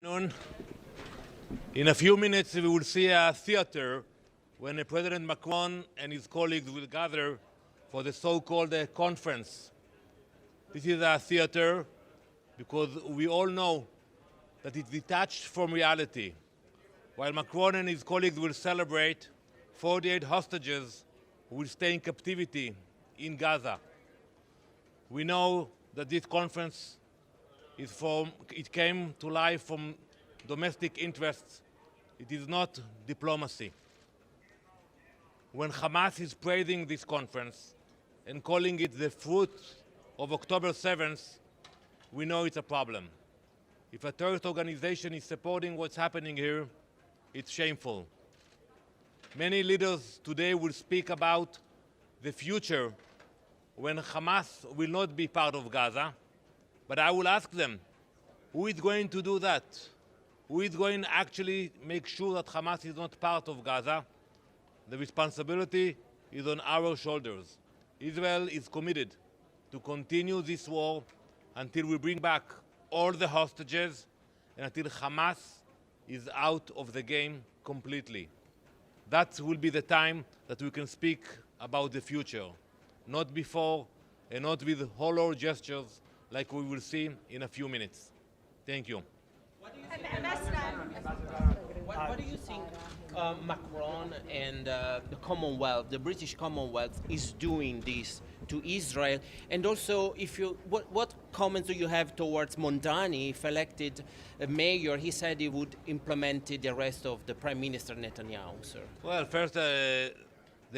Noon. In a few minutes, we will see a theater when President Macron and his colleagues will gather for the so-called conference. This is a theater because we all know that it's detached from reality. While Macron and his colleagues will celebrate 48 hostages who will stay in captivity in Gaza. We know that this conference it came to life from domestic interests. It is not diplomacy. When Hamas is praising this conference and calling it the fruit of October 7th, we know it's a problem. If a terrorist organization is supporting what's happening here, it's shameful. Many leaders today will speak about the future when Hamas will not be part of Gaza. But I will ask them, who is going to do that? Who is going to actually make sure that Hamas is not part of Gaza? The responsibility is on our shoulders. Israel is committed to continue this war until we bring back all the hostages and until Hamas is out of the game completely. That will be the time that we can speak about the future, not before and not with hollow gestures like we will see in a few minutes. Thank you. What do you think Macron and the Commonwealth, the British Commonwealth, is doing this to Israel? And also, what comments do you have towards Mondani, if elected mayor? He said he would implement the arrest of the Prime Minister Netanyahu, sir. Well, first, the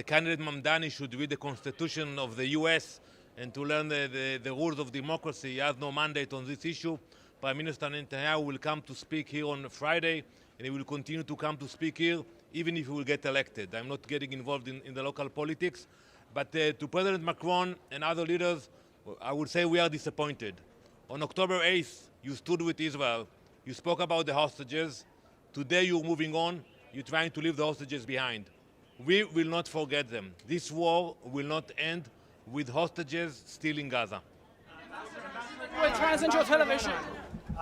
candidate Mondani should read the Constitution of the U.S. and to learn the rules of democracy. He has no mandate on this issue. Prime Minister Netanyahu will come to speak here on Friday, and he will continue to come to speak here, even if he will get elected. I'm not getting involved in the local politics. But to President Macron and other leaders, I would say we are disappointed. On October 8th, you stood with Israel. You spoke about the hostages. Today you're moving on. You're trying to leave the hostages behind. We will not forget them. This war will not end with hostages still in Gaza. With Transcendental Television.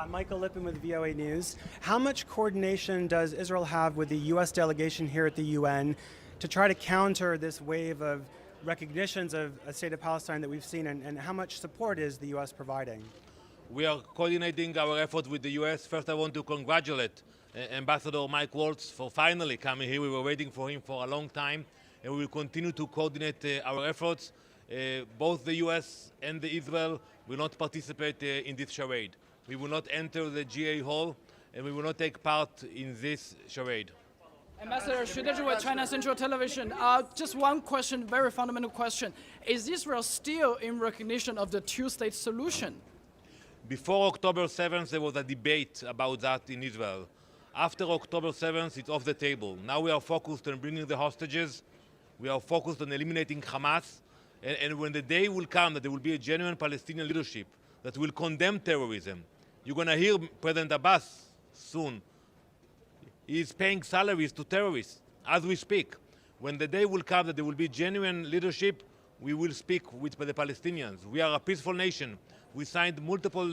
Michael Lippin with VOA News. How much coordination does Israel have with the U.S. delegation here at the UN to try to counter this wave of recognitions of a state of Palestine that we've seen, and how much support is the U.S. providing? We are coordinating our efforts with the U.S. First, I want to congratulate Ambassador Mike Waltz for finally coming here. We were waiting for him for a long time, and we will continue to coordinate our efforts. Both the U.S. and Israel will not participate in this charade. We will not enter the GA hall, and we will not take part in this charade. Ambassador, Seperti with China Central Television. Just one question, very fundamental question. Is Israel still in recognition of the two-state solution? Before October 7th, there was a debate about that in Israel. After October 7th, it's off the table. Now we are focused on bringing the hostages. We are focused on eliminating Hamas. And when the day will come that there will be a genuine Palestinian leadership that will condemn terrorism, you're going to hear President Abbas soon. He is paying salaries to terrorists as we speak. When the day will come that there will be genuine leadership, we will speak with the Palestinians. We are a peaceful nation. We signed multiple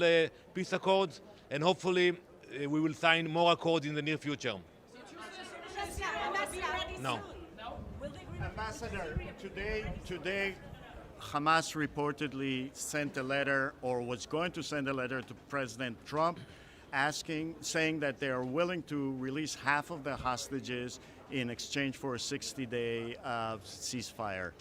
peace accords, and hopefully we will sign more accords in the near future. No. Ambassador, today Hamas reportedly sent a letter, or was going to send a letter to President Trump saying that they are willing to release half of the hostages in exchange for a 60-day ceasefire.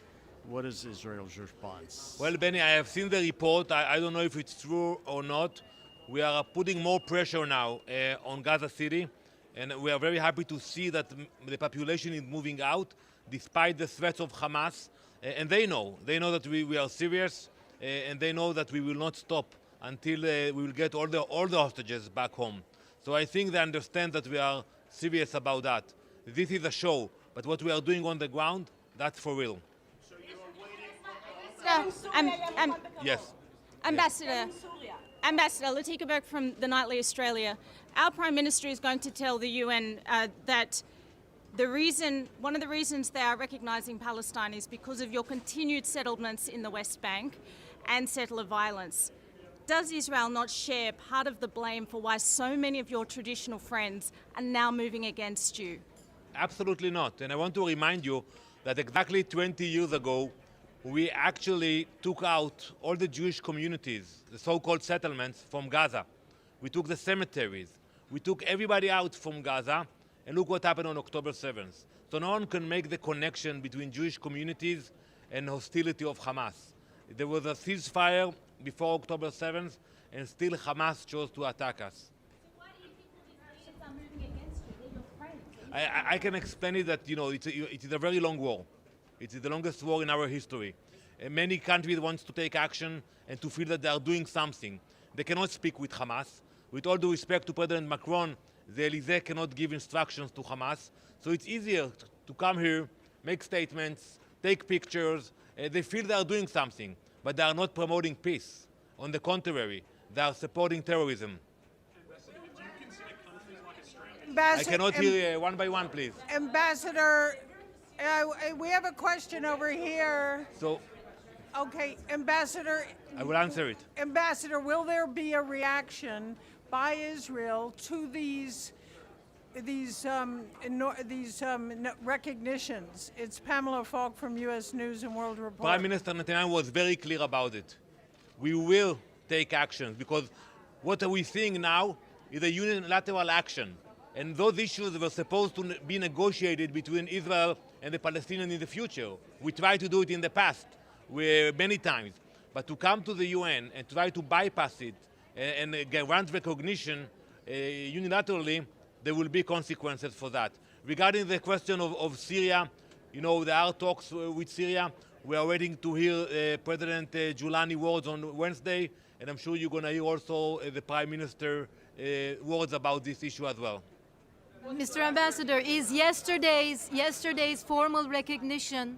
What is Israel's response? Well, Benny, I have seen the report. I don't know if it's true or not. We are putting more pressure now on Gaza City, and we are very happy to see that the population is moving out despite the threats of Hamas. And they know that we are serious, and they know that we will not stop until we will get all the hostages back home. So I think they understand that we are serious about that. This is a show, but what we are doing on the ground, that's for real. So you are waiting for Yes. Ambassador Latika Burke from the Nightly Australia. Our Prime Minister is going to tell the UN that one of the reasons they are recognising Palestine is because of your continued settlements in the West Bank and settler violence. does Israel not share part of the blame for why so many of your traditional friends are now moving against you? Absolutely not. And I want to remind you that exactly 20 years ago, we actually took out all the Jewish communities, the so-called settlements, from Gaza. We took the cemeteries. We took everybody out from Gaza, and look what happened on October 7th. So no one can make the connection between Jewish communities and hostility of Hamas. There was a ceasefire before October 7th, and still Hamas chose to attack us. So why do you think the Israelis are moving against you? They're your friends. I can explain it that, it is a very long war. It is the longest war in our history. Many countries want to take action and to feel that they are doing something. They cannot speak with Hamas. With all due respect to President Macron, the Elysee cannot give instructions to Hamas. So it's easier to come here, make statements, take pictures. They feel they are doing something, but they are not promoting peace. On the contrary, they are supporting terrorism. I cannot hear one by one, please. Ambassador, we have a question over here. So Okay, Ambassador. I will answer it. Ambassador, will there be a reaction by Israel to these recognitions? It's Pamela Falk from U.S. News and World Report. Prime Minister Netanyahu was very clear about it. We will take action because what are we seeing now is a unilateral action. And those issues were supposed to be negotiated between Israel and the Palestinians in the future. We tried to do it in the past, many times. But to come to the UN and try to bypass it and grant recognition unilaterally, there will be consequences for that. Regarding the question of Syria, there are talks with Syria. We are waiting to hear President Giuliani words on Wednesday, and I'm sure you're going to hear also the Prime Minister words about this issue as well. Mr. Ambassador, is yesterday's formal recognition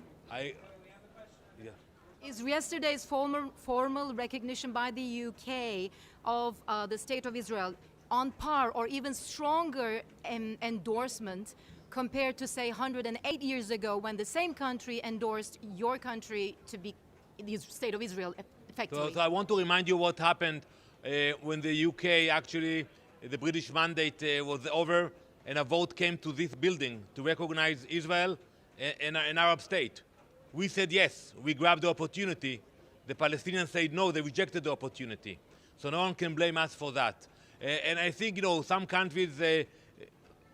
is yesterday's formal recognition by the UK of the State of Israel on par or even stronger endorsement compared to, say, 108 years ago when the same country endorsed your country to be the State of Israel effectively? So I want to remind you what happened when the UK actually, the British mandate was over and a vote came to this building to recognize Israel and an Arab state. We said yes, we grabbed the opportunity. The Palestinians said no, they rejected the opportunity. So no one can blame us for that. And I think, some countries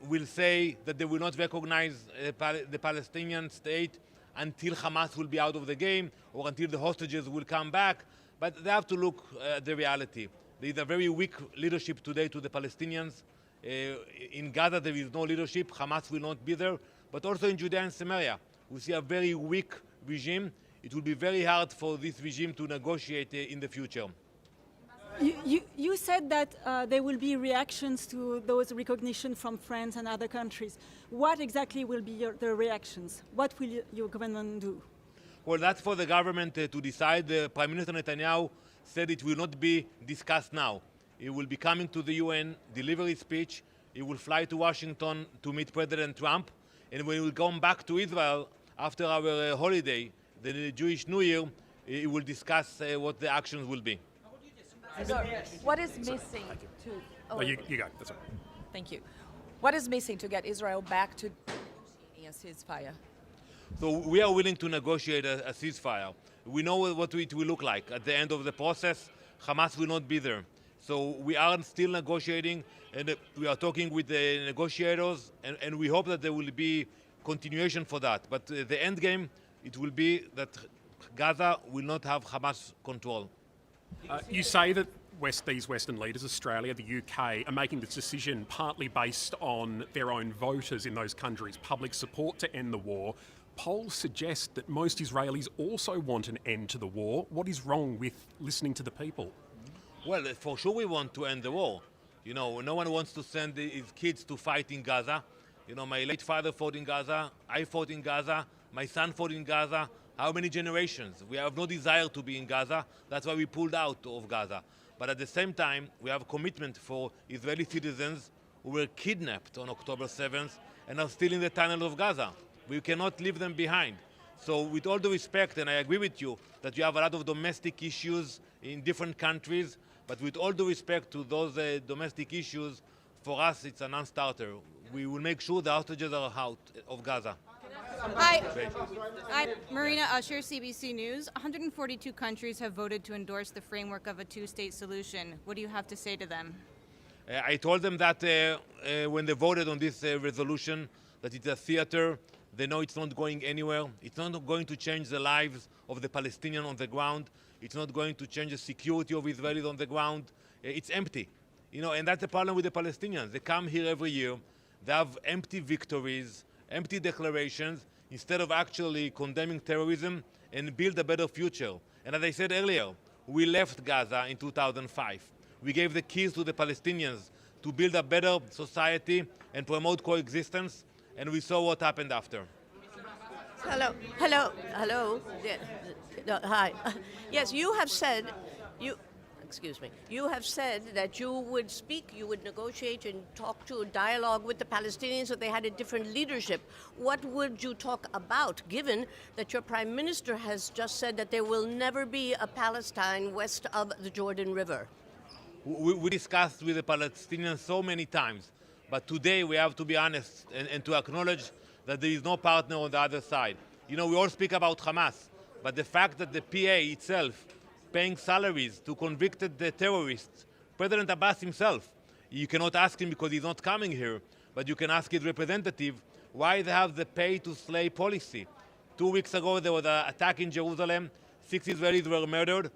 will say that they will not recognize the Palestinian state until Hamas will be out of the game or until the hostages will come back. But they have to look at the reality. There is a very weak leadership today to the Palestinians. In Gaza, there is no leadership. Hamas will not be there. But also in Judea and Samaria, we see a very weak regime. It will be very hard for this regime to negotiate in the future. You said that there will be reactions to those recognition from France and other countries. What exactly will be the reactions? What will your government do? Well, that's for the government to decide. Prime Minister Netanyahu said it will not be discussed now. He will be coming to the UN, deliver his speech. He will fly to Washington to meet President Trump. And when he will come back to Israel after our holiday, the Jewish New Year, he will discuss what the actions will be. What is missing to... Oh, you go. That's all right. Thank you. What is missing to get Israel back to a ceasefire? So we are willing to negotiate a ceasefire. We know what it will look like. At the end of the process, Hamas will not be there. So we are still negotiating, and we are talking with the negotiators, and we hope that there will be continuation for that. But the end game, it will be that Gaza will not have Hamas control. You say that these Western leaders, Australia, the UK, are making this decision partly based on their own voters in those countries' public support to end the war. Polls suggest that most Israelis also want an end to the war. What is wrong with listening to the people? Well, for sure we want to end the war. No one wants to send his kids to fight in Gaza. My late father fought in Gaza, I fought in Gaza, my son fought in Gaza. How many generations? We have no desire to be in Gaza. That's why we pulled out of Gaza. But at the same time, we have a commitment for Israeli citizens who were kidnapped on October 7th and are still in the tunnel of Gaza. We cannot leave them behind. So with all due respect, and I agree with you, that you have a lot of domestic issues in different countries, But with all due respect to those domestic issues, for us it's a non-starter. We will make sure the hostages are out of Gaza. Hi. I'm Marina Usher, CBC News. 142 countries have voted to endorse the framework of a two-state solution. What do you have to say to them? I told them that when they voted on this resolution, that it's a theater. They know it's not going anywhere. It's not going to change the lives of the Palestinians on the ground. It's not going to change the security of Israelis on the ground. It's empty. And that's the problem with the Palestinians. They come here every year. They have empty victories, empty declarations, instead of actually condemning terrorism and build a better future. And as I said earlier, we left Gaza in 2005. We gave the keys to the Palestinians to build a better society and promote coexistence, and we saw what happened after. Hello. Hi. Yes, you have said, you have said that you would speak, you would negotiate and talk to a dialogue with the Palestinians if they had a different leadership. What would you talk about, given that your Prime Minister has just said that there will never be a Palestine west of the Jordan River? We discussed with the Palestinians so many times, but today we have to be honest and to acknowledge that there is no partner on the other side. We all speak about Hamas, but the fact that the PA itself paying salaries to convicted terrorists, President Abbas himself, you cannot ask him because he's not coming here, but you can ask his representative why they have the pay-to-slay policy. 2 weeks ago there was an attack in Jerusalem, 6 Israelis were murdered.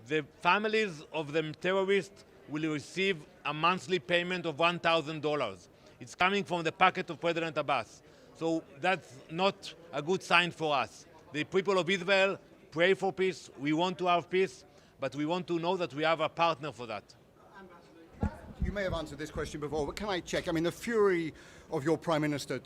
The families of the terrorists will receive a monthly payment of $1,000. It's coming from the pocket of President Abbas. So that's not a good sign for us. The people of Israel pray for peace. We want to have peace, but we want to know that we have a partner for that. You may have answered this question before, but can I check? I mean, the fury of your Prime Minister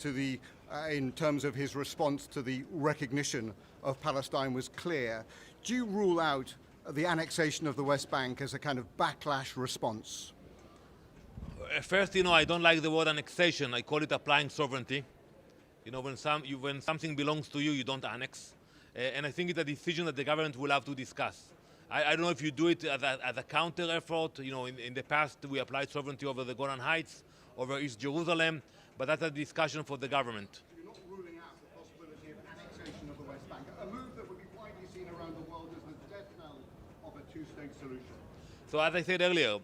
in terms of his response to the recognition of Palestine was clear. Do you rule out the annexation of the West Bank as a kind of backlash response? First, I don't like the word annexation. I call it applying sovereignty. When something belongs to you, you don't annex. And I think it's a decision that the government will have to discuss. I don't know if you do it as a counter effort. In the past, we applied sovereignty over the Golan Heights, over East Jerusalem, but that's a discussion for the government. You're not ruling out the possibility of annexation of the West Bank, a move that would be widely seen around the world as the death knell of a two-state solution. So as I said earlier,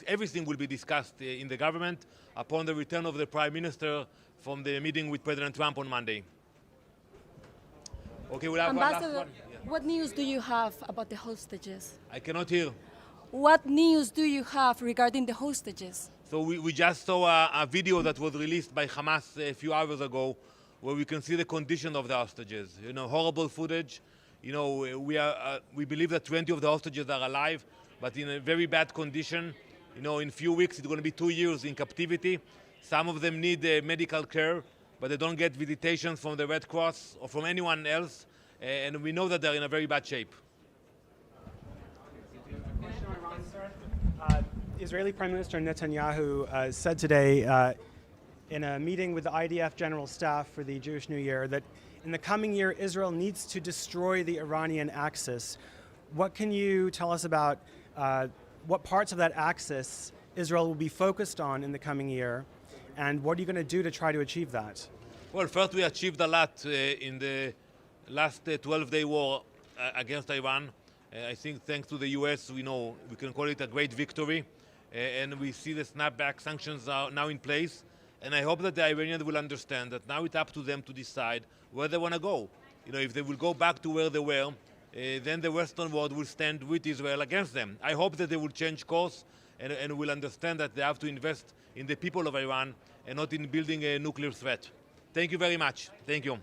everything will be discussed in the government upon the return of the Prime Minister from the meeting with President Trump on Monday. Okay, we'll have one last one. Yeah. What news do you have about the hostages? I cannot hear. What news do you have regarding the hostages? So we just saw a video that was released by Hamas a few hours ago where we can see the condition of the hostages. Horrible footage. We believe that 20 of the hostages are alive, but in a very bad condition. In a few weeks, it's going to be 2 years in captivity. Some of them need medical care, but they don't get visitations from the Red Cross or from anyone else. And we know that they're in a very bad shape. Israeli Prime Minister Netanyahu said today in a meeting with the IDF General Staff for the Jewish New Year that in the coming year, Israel needs to destroy the Iranian axis. What can you tell us about what parts of that axis Israel will be focused on in the coming year, and what are you going to do to try to achieve that? Well, first we achieved a lot in the last 12-day war against Iran. I think thanks to the US, we can call it a great victory. And we see the snapback sanctions are now in place. And I hope that the Iranians will understand that now it's up to them to decide where they want to go. If they will go back to where they were, then the Western world will stand with Israel against them. I hope that they will change course and will understand that they have to invest in the people of Iran and not in building a nuclear threat. Thank you very much. Thank you.